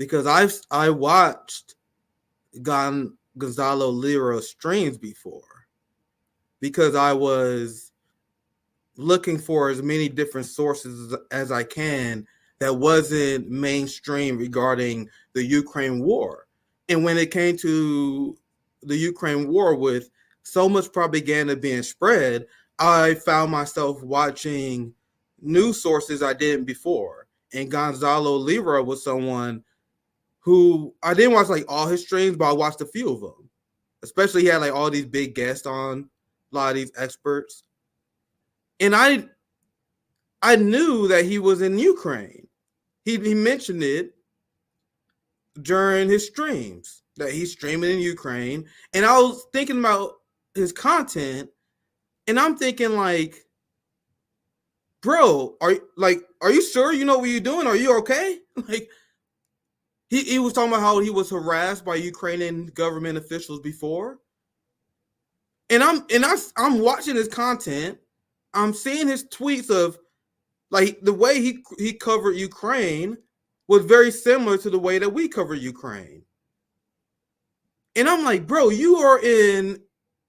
because I watched Gonzalo Lira streams before, because I was looking for as many different sources as I can that wasn't mainstream regarding the Ukraine war. And when it came to the Ukraine war, with so much propaganda being spread, I found myself watching news sources I didn't before. And Gonzalo Lira was someone who I didn't watch like all his streams, but I watched a few of them. Especially he had like all these big guests on, a lot of these experts. And I knew that he was in Ukraine. He mentioned it during his streams, that he's streaming in Ukraine. And I was thinking about his content, and I'm thinking like, bro, are you sure you know what you're doing? Are you okay? Like he was talking about how he was harassed by Ukrainian government officials before. And I'm watching his content. I'm seeing his tweets of like the way he covered Ukraine was very similar to the way that we cover Ukraine. And I'm like, bro, you're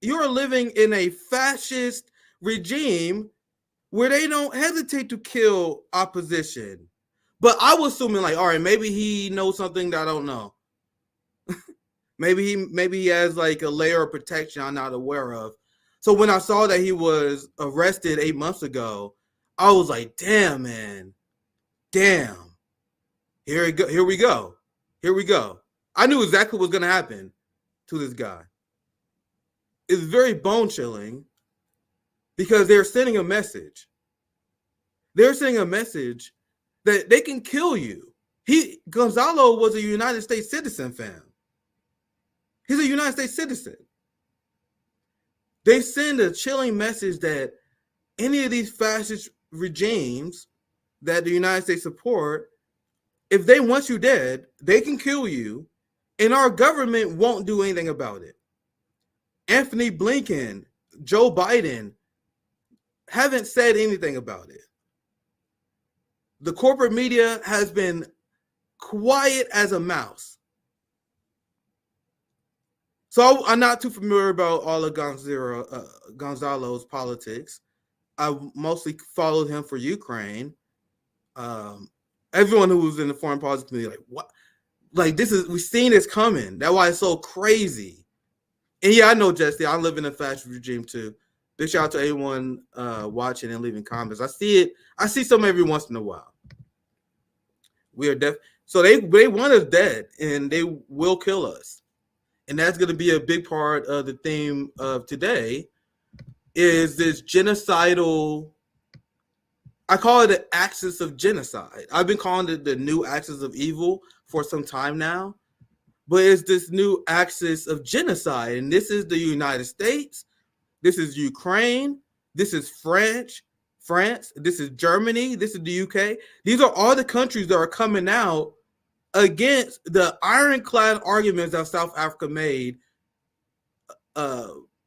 living in a fascist regime where they don't hesitate to kill opposition. But I was assuming like, all right, maybe he knows something that I don't know. maybe he has like a layer of protection I'm not aware of. So when I saw that he was arrested 8 months ago, I was like, damn, man. Damn. Here we go. I knew exactly what was going to happen to this guy. It's very bone chilling because they're sending a message. They're sending a message that they can kill you. Gonzalo was a United States citizen, fam. He's a United States citizen. They send a chilling message that any of these fascist regimes that the United States support, if they want you dead, they can kill you, and our government won't do anything about it. Anthony Blinken, Joe Biden haven't said anything about it. The corporate media has been quiet as a mouse. So I'm not too familiar about all of Gonzalo's politics. I mostly followed him for Ukraine. Everyone who was in the foreign policy community, like, what? Like, we've seen this coming. That's why it's so crazy. And yeah, I know, Jesse, I live in a fascist regime too. Big shout out to everyone watching and leaving comments. I see it. I see some every once in a while. We are deaf. So they want us dead, and they will kill us. And that's going to be a big part of the theme of today, is this genocidal, I call it the axis of genocide. I've been calling it the new axis of evil for some time now, but it's this new axis of genocide. And this is the United States, this is Ukraine, this is France, this is Germany, this is the UK. These are all the countries that are coming out against the ironclad arguments that South Africa made,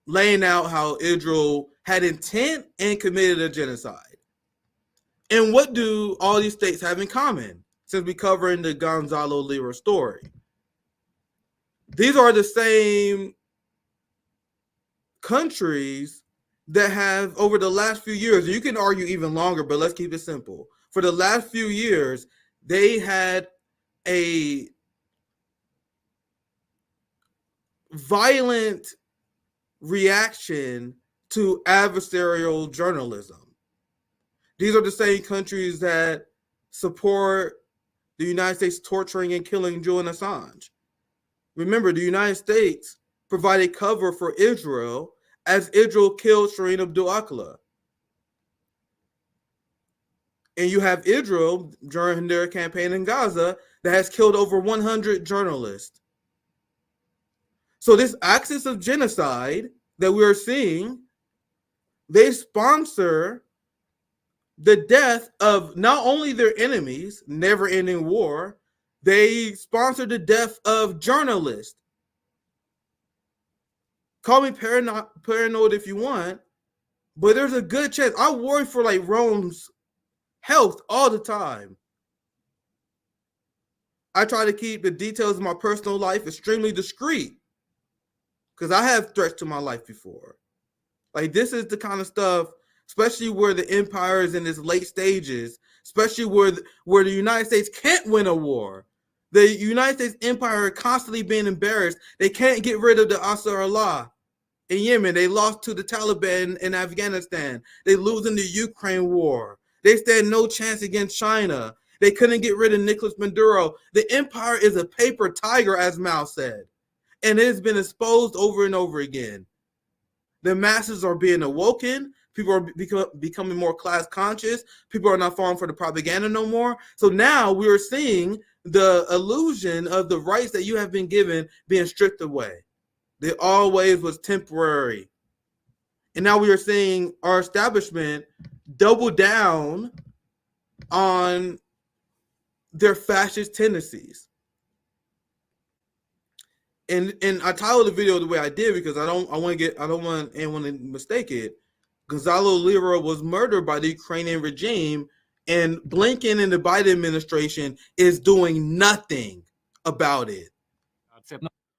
laying out how Israel had intent and committed a genocide. And what do all these states have in common, since we're covering the Gonzalo Lira story? These are the same countries that have, over the last few years, you can argue even longer, but let's keep it simple. For the last few years, they had a violent reaction to adversarial journalism. These are the same countries that support the United States torturing and killing Julian Assange. Remember, the United States provided cover for Israel as Israel killed Shireen Abdul-Akleh. And you have Israel during their campaign in Gaza that has killed over 100 journalists. So this axis of genocide that we are seeing, they sponsor the death of not only their enemies, never-ending war, they sponsor the death of journalists. Call me paranoid if you want, but there's a good chance. I worry for like Rome's health all the time. I try to keep the details of my personal life extremely discreet because I have threats to my life before. Like, this is the kind of stuff, especially where the empire is in its late stages, especially where the United States can't win a war. The United States empire is constantly being embarrassed. They can't get rid of the Ansar Allah in Yemen. They lost to the Taliban in Afghanistan. They lose in the Ukraine war. They stand no chance against China. They couldn't get rid of Nicolas Maduro. The empire is a paper tiger, as Mao said, and it has been exposed over and over again. The masses are being awoken. People are becoming more class conscious. People are not falling for the propaganda no more. So now we are seeing the illusion of the rights that you have been given being stripped away. They always was temporary. And now we are seeing our establishment double down on their fascist tendencies. And I titled the video the way I did because I don't want anyone to mistake it. Gonzalo Lira was murdered by the Ukrainian regime, and Blinken and the Biden administration is doing nothing about it.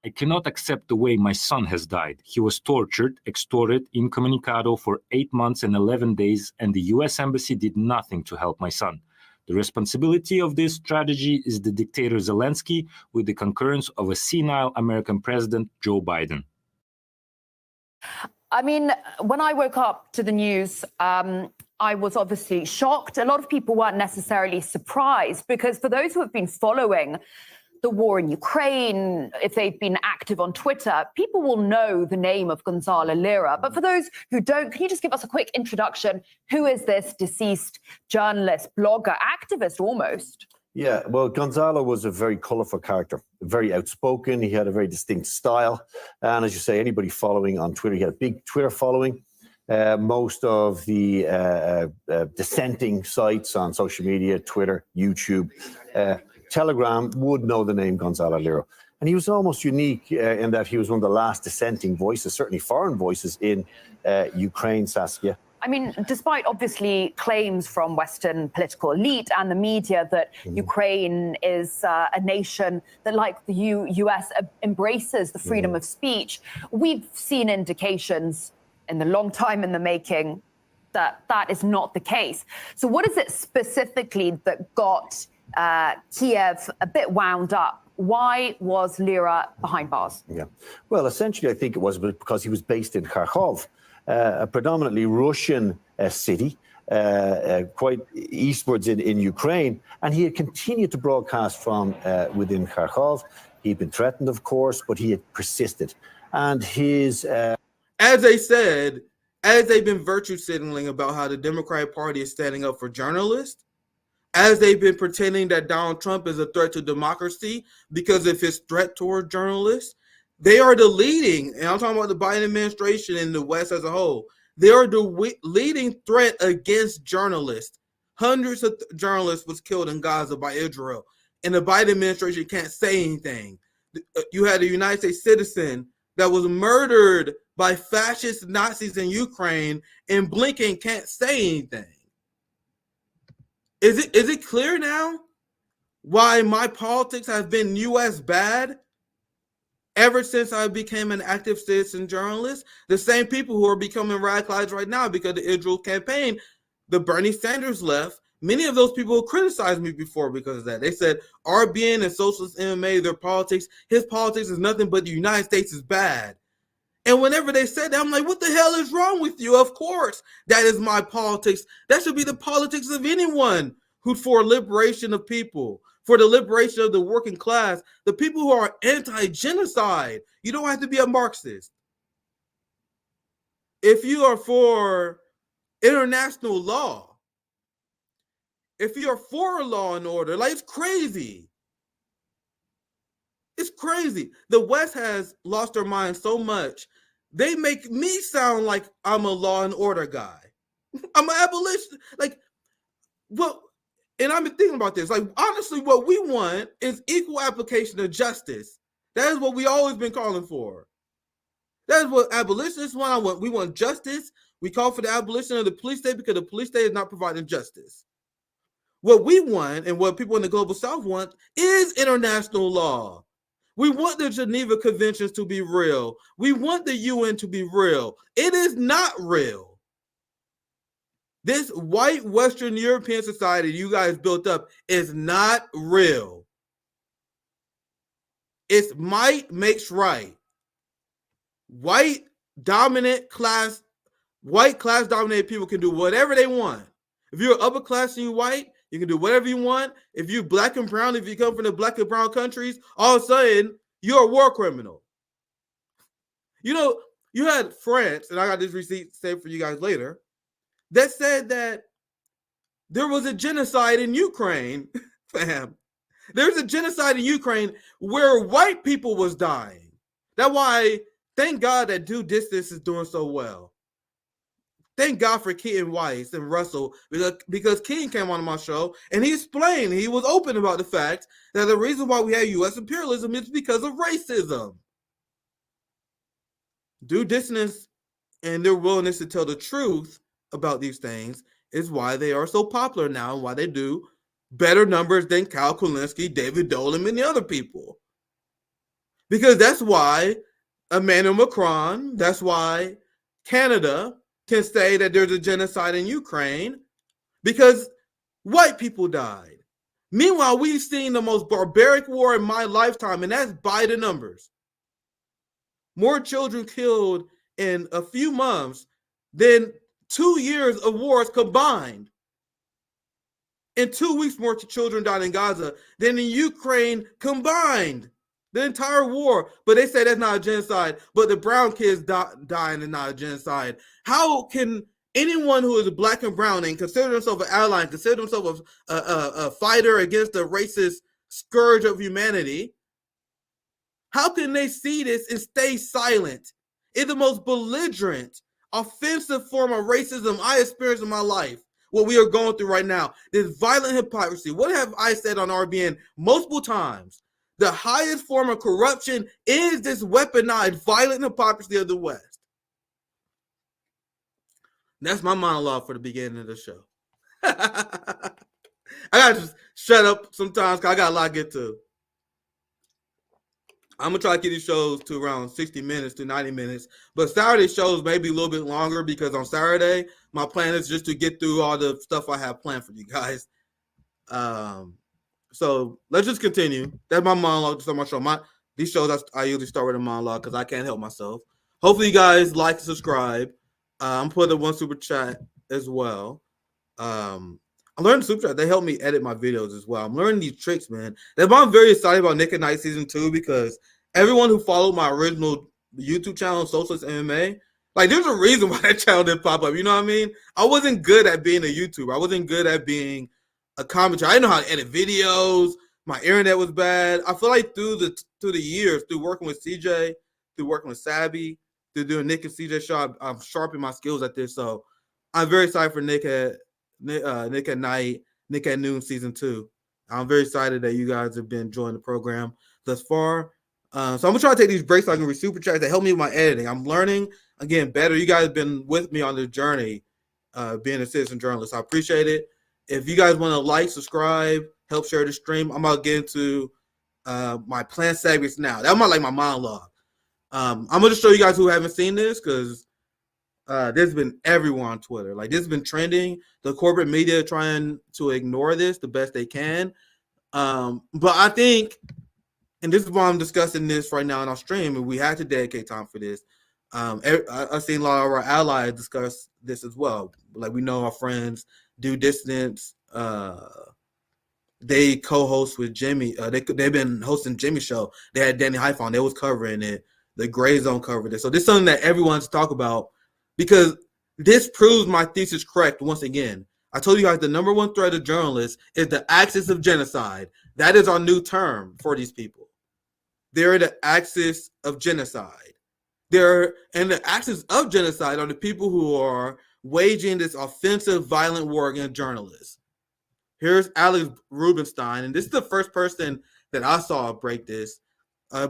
I cannot accept the way my son has died. He was tortured, extorted, incommunicado for 8 months and 11 days, and the US Embassy did nothing to help my son. The responsibility of this strategy is the dictator Zelensky, with the concurrence of a senile American president, Joe Biden. I mean, when I woke up to the news, I was obviously shocked. A lot of people weren't necessarily surprised, because for those who have been following the war in Ukraine, if they've been active on Twitter, people will know the name of Gonzalo Lira. But for those who don't, can you just give us a quick introduction? Who is this deceased journalist, blogger, activist almost? Yeah, well, Gonzalo was a very colorful character, very outspoken. He had a very distinct style. And as you say, anybody following on Twitter, he had a big Twitter following. Most of the dissenting sites on social media, Twitter, YouTube, Telegram would know the name Gonzalo Lira. And he was almost unique in that he was one of the last dissenting voices, certainly foreign voices in Ukraine, Saskia. I mean, despite obviously claims from Western political elite and the media that Ukraine is a nation that, like the US, embraces the freedom of speech, we've seen indications in the long time in the making that that is not the case. So what is it specifically that got Kiev a bit wound up? Why was Lira behind bars? Yeah, well, essentially, I think it was because he was based in Kharkov, a predominantly Russian city, quite eastwards in Ukraine. And he had continued to broadcast from within Kharkov. He'd been threatened, of course, but he had persisted. And his... As they said, as they've been virtue signaling about how the Democratic Party is standing up for journalists, as they've been pretending that Donald Trump is a threat to democracy because of his threat toward journalists, they are the leading, and I'm talking about the Biden administration and the West as a whole, they are the leading threat against journalists. Hundreds of journalists was killed in Gaza by Israel, and the Biden administration can't say anything. You had a United States citizen that was murdered by fascist Nazis in Ukraine, and Blinken can't say anything. Is it clear now why my politics have been U.S. bad ever since I became an active citizen journalist? The same people who are becoming radicalized right now because of the Israel campaign, the Bernie Sanders left, many of those people criticized me before because of that. They said RBN and Socialist MMA, their politics, his politics is nothing but the United States is bad. And whenever they said that, I'm like, what the hell is wrong with you? Of course, that is my politics. That should be the politics of anyone who's for liberation of people, for the liberation of the working class, the people who are anti-genocide. You don't have to be a Marxist. If you are for international law, if you're for law and order, like, it's crazy. It's crazy. The West has lost their mind so much. They make me sound like I'm a law and order guy. I'm an abolitionist. Like, well, and I've been thinking about this. Like, honestly, what we want is equal application of justice. That is what we always been calling for. That is what abolitionists want. We want justice. We call for the abolition of the police state because the police state is not providing justice. What we want and what people in the global south want is international law. We want the Geneva Conventions to be real. We want the UN to be real. It is not real. This white Western European society you guys built up is not real. It's might makes right. White class dominated people can do whatever they want. If you're upper class and you're white, you can do whatever you want. If you're black and brown, if you come from the black and brown countries, all of a sudden you're a war criminal. You know, you had France, and I got this receipt saved for you guys later, that said that there was a genocide in Ukraine, fam. There's a genocide in Ukraine where white people was dying. That's why, thank God that Due Distance is doing so well. Thank God for Keaton Weiss and Russell, because King came on my show and he explained, he was open about the fact that the reason why we have U.S. imperialism is because of racism. Due Distance and their willingness to tell the truth about these things is why they are so popular now and why they do better numbers than Kyle Kulinski, David Dole, and many other people. Because that's why Emmanuel Macron, that's why Canada can say that there's a genocide in Ukraine, because white people died. Meanwhile, we've seen the most barbaric war in my lifetime, and that's by the numbers. More children killed in a few months than 2 years of wars combined. In 2 weeks, more children died in Gaza than in Ukraine combined. The entire war. But they say that's not a genocide. But the brown kids dying is not a genocide. How can anyone who is black and brown and consider themselves an ally, and consider themselves a fighter against the racist scourge of humanity, how can they see this and stay silent? It's the most belligerent, offensive form of racism I experienced in my life. What we are going through right now, this violent hypocrisy. What have I said on RBN multiple times? The highest form of corruption is this weaponized violent hypocrisy of the West. That's my monologue for the beginning of the show. I gotta just shut up sometimes because I got a lot to get to. I'm gonna try to get these shows to around 60 minutes to 90 minutes, but Saturday shows may be a little bit longer because on Saturday my plan is just to get through all the stuff I have planned for you guys. So let's just continue. That's my monologue. Just on my show. These shows I usually start with a monologue because I can't help myself. Hopefully you guys like and subscribe. I'm putting one super chat as well. I learned super chat. They help me edit my videos as well. I'm learning these tricks, man. That's why I'm very excited about Nick at Night season 2, because everyone who followed my original YouTube channel, Socialist MMA, like there's a reason why that channel didn't pop up. You know what I mean? I wasn't good at being a YouTuber. I wasn't good at being a commentator. I didn't know how to edit videos. My internet was bad. I feel like through the years, through working with CJ, through working with Sabby, through doing Nick and CJ show, I'm sharpening my skills at this. So I'm very excited for Nick at Night, Nick at Noon season 2. I'm very excited that you guys have been enjoying the program thus far. So I'm gonna try to take these breaks so I can read super chats that help me with my editing. I'm learning again better. You guys have been with me on the journey, being a citizen journalist. I appreciate it. If you guys want to like, subscribe, help share the stream, I'm about to get into my plan segments now. That might like my monologue. I'm gonna just show you guys who haven't seen this, because there's been everyone on Twitter. Like, this has been trending. The corporate media trying to ignore this the best they can. But I think, and this is why I'm discussing this right now in our stream, and we had to dedicate time for this. I've seen a lot of our allies discuss this as well. Like, we know our friends Due Distance. They co-host with Jimmy. They've been hosting Jimmy's show. They had Danny Hype on. They was covering it. The Gray Zone covered it. So this is something that everyone's talk about, because this proves my thesis correct once again. I told you guys the number one threat of journalists is the axis of genocide. That is our new term for these people. They're the axis of genocide. And the axis of genocide are the people who are waging this offensive, violent war against journalists. Here's Alex Rubinstein, and this is the first person that I saw break this.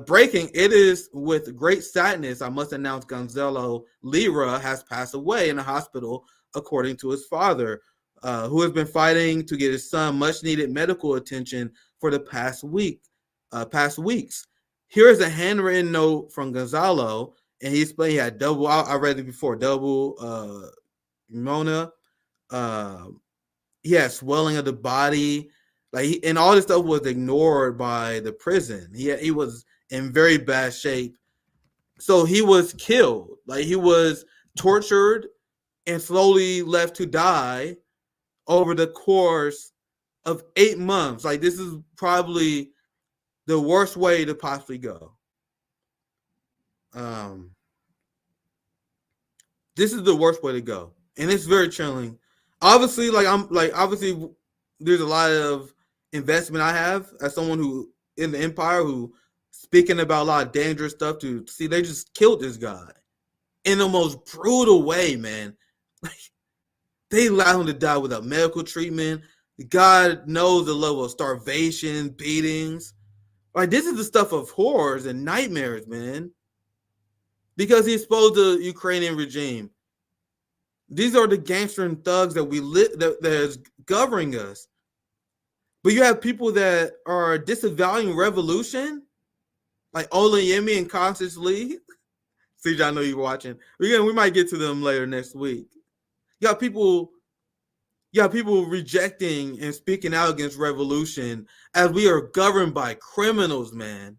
Breaking, it is with great sadness, I must announce Gonzalo Lira has passed away in a hospital, according to his father. who has been fighting to get his son much needed medical attention for the past weeks. Here is a handwritten note from Gonzalo, and he explained he had double. I read it before. Double pneumonia. He had swelling of the body, and all this stuff was ignored by the prison. He was in very bad shape, so he was killed. Like, he was tortured and slowly left to die over the course of 8 months. Like, this is probably the worst way to possibly go. This is the worst way to go, and it's very chilling. Obviously, obviously, there's a lot of investment I have as someone who in the empire who speaking about a lot of dangerous stuff. To see, they just killed this guy in the most brutal way, man. Like, they allowed him to die without medical treatment. God knows the level of starvation, beatings. Like, this is the stuff of horrors and nightmares, man. Because he exposed the Ukrainian regime. These are the gangster and thugs that that is governing us. But you have people that are disavowing revolution, like Olayemi and Constance Lee. CJ, I know you're watching. We might get to them later next week. You got people rejecting and speaking out against revolution as we are governed by criminals, man.